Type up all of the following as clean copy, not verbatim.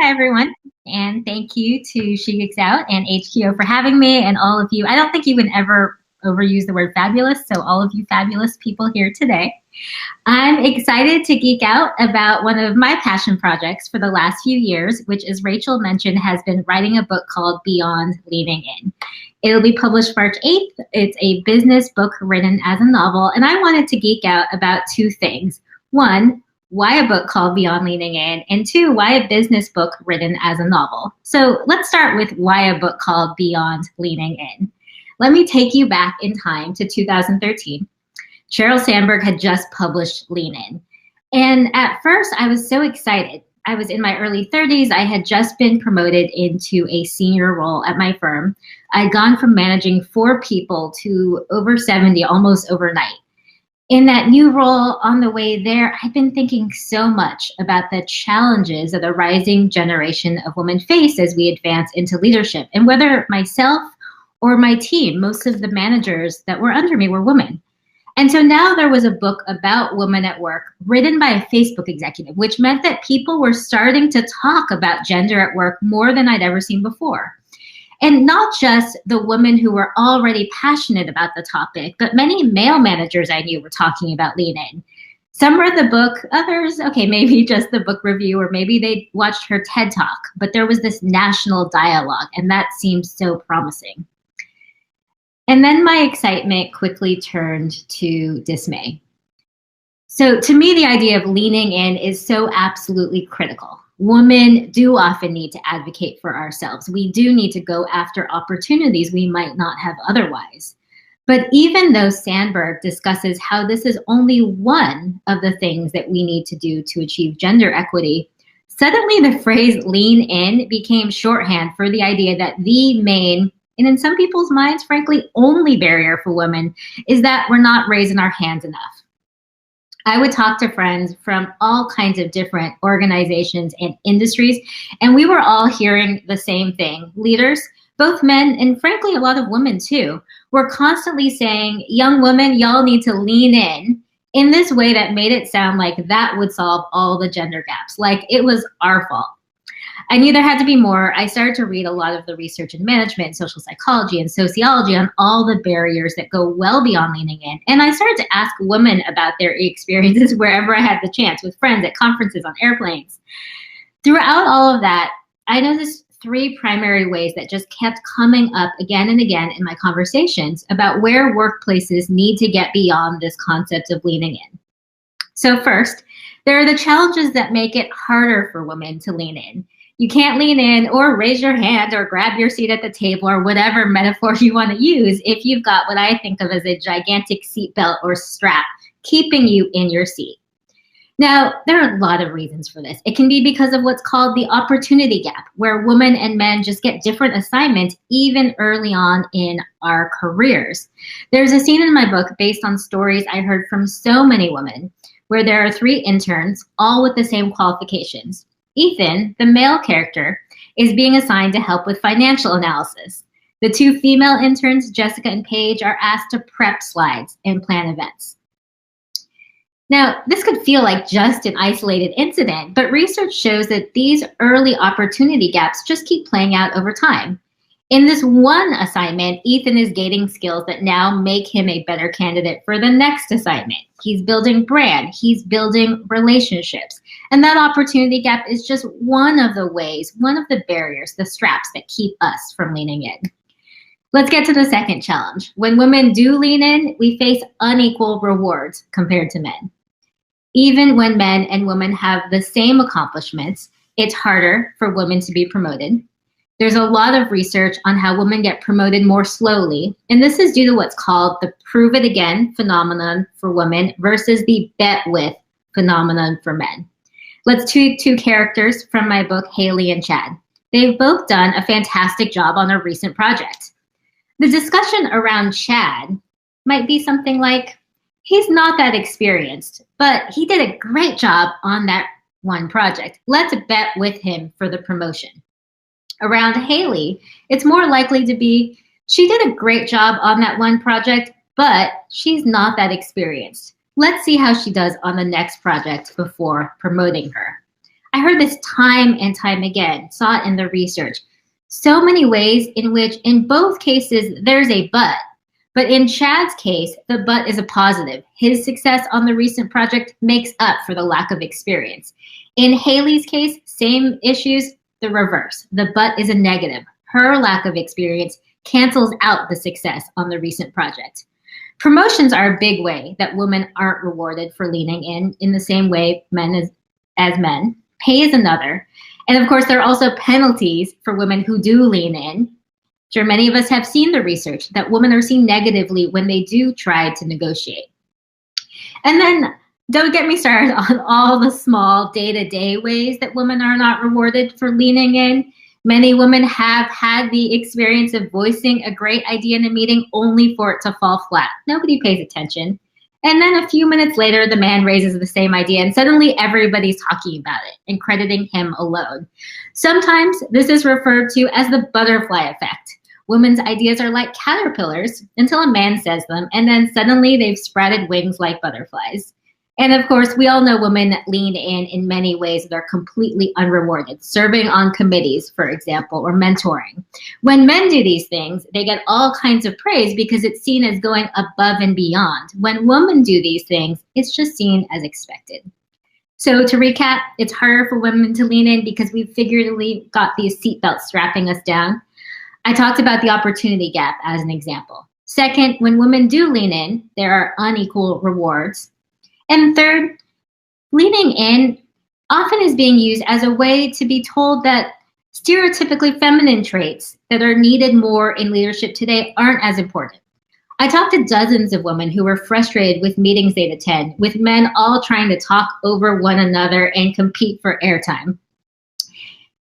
Hi, everyone. And thank you to She Geeks Out and HQO for having me and all of you. I don't think you would ever overuse the word fabulous, so all of you fabulous people here today. I'm excited to geek out about one of my passion projects for the last few years, which, as Rachel mentioned, has been writing a book called Beyond Leaning In. It'll be published March 8th. It's a business book written as a novel, and I wanted to geek out about two things. One, why a book called Beyond Leaning In, and two, why a business book written as a novel. So let's start with why a book called Beyond Leaning In. Let me take you back in time to 2013. Sheryl Sandberg had just published Lean In. And at first, I was so excited. I was in my early 30s. I had just been promoted into a senior role at my firm. I'd gone from managing 4 people to over 70 almost overnight. In that new role on the way there, I've been thinking so much about the challenges that the rising generation of women face as we advance into leadership. And whether myself or my team, most of the managers that were under me were women. And so now there was a book about women at work written by a Facebook executive, which meant that people were starting to talk about gender at work more than I'd ever seen before. And not just the women who were already passionate about the topic, but many male managers I knew were talking about Lean In. Some read the book, others, okay, maybe just the book review, or maybe they watched her TED Talk, but there was this national dialogue, and that seemed so promising. And then my excitement quickly turned to dismay. So to me, the idea of leaning in is so absolutely critical. Women do often need to advocate for ourselves. We do need to go after opportunities we might not have otherwise. But even though Sandberg discusses how this is only one of the things that we need to do to achieve gender equity, suddenly the phrase lean in became shorthand for the idea that the main, and in some people's minds, frankly, only barrier for women is that we're not raising our hands enough. I would talk to friends from all kinds of different organizations and industries, and we were all hearing the same thing. Leaders, both men and frankly, a lot of women too, were constantly saying, young women, y'all need to lean in this way that made it sound like that would solve all the gender gaps, like it was our fault. I knew there had to be more. I started to read a lot of the research in management, social psychology, and sociology on all the barriers that go well beyond leaning in. And I started to ask women about their experiences wherever I had the chance, with friends, at conferences, on airplanes. Throughout all of that, I noticed 3 primary ways that just kept coming up again and again in my conversations about where workplaces need to get beyond this concept of leaning in. So first, there are the challenges that make it harder for women to lean in. You can't lean in or raise your hand or grab your seat at the table or whatever metaphor you want to use if you've got what I think of as a gigantic seatbelt or strap keeping you in your seat. Now, there are a lot of reasons for this. It can be because of what's called the opportunity gap, where women and men just get different assignments even early on in our careers. There's a scene in my book based on stories I heard from so many women where there are 3 interns, all with the same qualifications. Ethan, the male character, is being assigned to help with financial analysis. The 2 female interns, Jessica and Paige, are asked to prep slides and plan events. Now, this could feel like just an isolated incident, but research shows that these early opportunity gaps just keep playing out over time. In this one assignment, Ethan is gaining skills that now make him a better candidate for the next assignment. He's building brand, he's building relationships. And that opportunity gap is just one of the ways, one of the barriers, the straps that keep us from leaning in. Let's get to the second challenge. When women do lean in, we face unequal rewards compared to men. Even when men and women have the same accomplishments, it's harder for women to be promoted. There's a lot of research on how women get promoted more slowly, and this is due to what's called the prove it again phenomenon for women versus the bet with phenomenon for men. Let's take 2 characters from my book, Haley and Chad. They've both done a fantastic job on a recent project. The discussion around Chad might be something like, he's not that experienced, but he did a great job on that one project. Let's bet with him for the promotion. Around Haley, it's more likely to be, she did a great job on that one project, but she's not that experienced. Let's see how she does on the next project before promoting her. I heard this time and time again, saw it in the research. So many ways in which, in both cases, there's a but. But in Chad's case, the but is a positive. His success on the recent project makes up for the lack of experience. In Haley's case, same issues, the reverse. The but is a negative. Her lack of experience cancels out the success on the recent project. Promotions are a big way that women aren't rewarded for leaning in the same way men as men. Pay is another. And of course, there are also penalties for women who do lean in. Sure, many of us have seen the research that women are seen negatively when they do try to negotiate. And then don't get me started on all the small day-to-day ways that women are not rewarded for leaning in. Many women have had the experience of voicing a great idea in a meeting only for it to fall flat. Nobody pays attention. And then a few minutes later, the man raises the same idea and suddenly everybody's talking about it and crediting him alone. Sometimes this is referred to as the butterfly effect. Women's ideas are like caterpillars until a man says them, and then suddenly they've sprouted wings like butterflies. And of course, we all know women lean in many ways that are completely unrewarded, serving on committees, for example, or mentoring. When men do these things, they get all kinds of praise because it's seen as going above and beyond. When women do these things, it's just seen as expected. So to recap, it's harder for women to lean in because we've figuratively got these seatbelts strapping us down. I talked about the opportunity gap as an example. Second, when women do lean in, there are unequal rewards. And third, leaning in often is being used as a way to be told that stereotypically feminine traits that are needed more in leadership today aren't as important. I talked to dozens of women who were frustrated with meetings they'd attend, with men all trying to talk over one another and compete for airtime.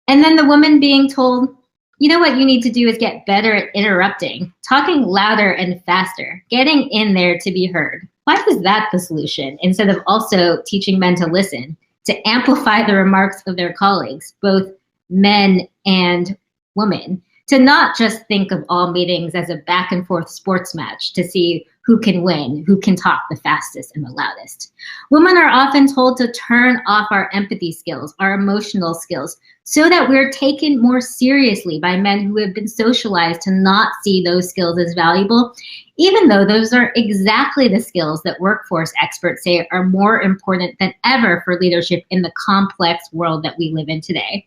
And then the woman being told, you know what you need to do is get better at interrupting, talking louder and faster, getting in there to be heard. Why is that the solution, instead of also teaching men to listen, to amplify the remarks of their colleagues, both men and women, to not just think of all meetings as a back and forth sports match to see who can win, who can talk the fastest and the loudest. Women are often told to turn off our empathy skills, our emotional skills, so that we're taken more seriously by men who have been socialized to not see those skills as valuable, even though those are exactly the skills that workforce experts say are more important than ever for leadership in the complex world that we live in today.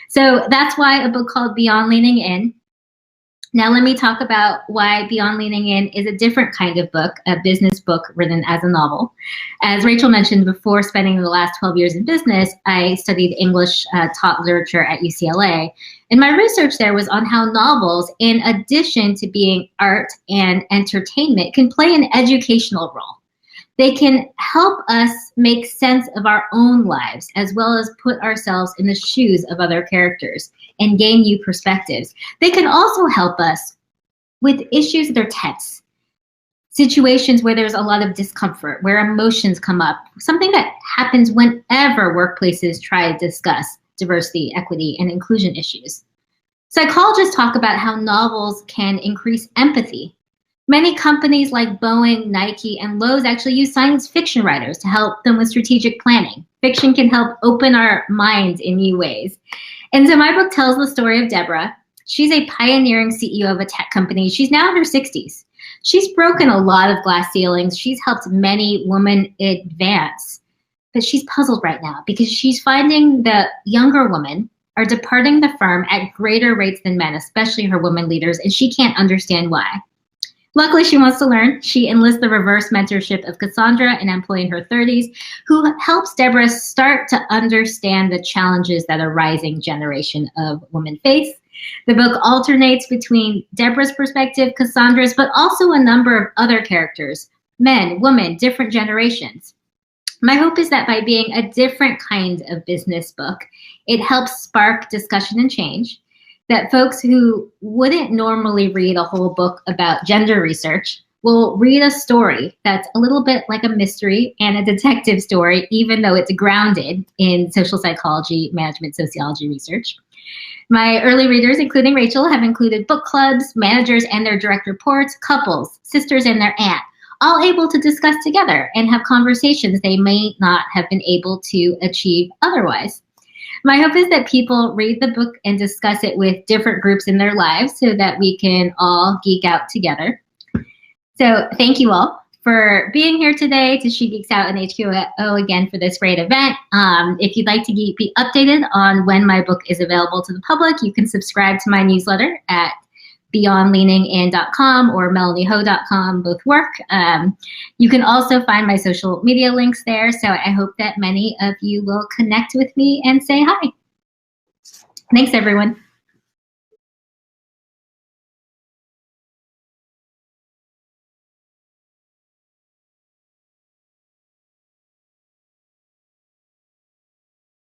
So that's why a book called Beyond Leaning In. Now let me talk about why Beyond Leaning In is a different kind of book, a business book written as a novel. As Rachel mentioned, before spending the last 12 years in business, I studied English, taught literature at UCLA. And my research there was on how novels, in addition to being art and entertainment, can play an educational role. They can help us make sense of our own lives, as well as put ourselves in the shoes of other characters and gain new perspectives. They can also help us with issues that are tense, situations where there's a lot of discomfort, where emotions come up, something that happens whenever workplaces try to discuss diversity, equity, and inclusion issues. Psychologists talk about how novels can increase empathy. Many companies like Boeing, Nike, and Lowe's actually use science fiction writers to help them with strategic planning. Fiction can help open our minds in new ways. And so my book tells the story of Deborah. She's a pioneering CEO of a tech company. She's now in her 60s. She's broken a lot of glass ceilings. She's helped many women advance. But she's puzzled right now because she's finding that younger women are departing the firm at greater rates than men, especially her women leaders, and she can't understand why. Luckily, she wants to learn. She enlists the reverse mentorship of Cassandra, an employee in her 30s, who helps Deborah start to understand the challenges that a rising generation of women face. The book alternates between Deborah's perspective, Cassandra's, but also a number of other characters, men, women, different generations. My hope is that by being a different kind of business book, it helps spark discussion and change, that folks who wouldn't normally read a whole book about gender research will read a story that's a little bit like a mystery and a detective story, even though it's grounded in social psychology, management, sociology research. My early readers, including Rachel, have included book clubs, managers and their direct reports, couples, sisters and their aunt, all able to discuss together and have conversations they may not have been able to achieve otherwise. My hope is that people read the book and discuss it with different groups in their lives so that we can all geek out together. So thank you all for being here today to She Geeks Out and HQO again for this great event. If you'd like to be updated on when my book is available to the public, you can subscribe to my newsletter at beyondleaningin.com or melanieho.com. Both work. You can also find my social media links there. So I hope that many of you will connect with me and say hi. Thanks, everyone.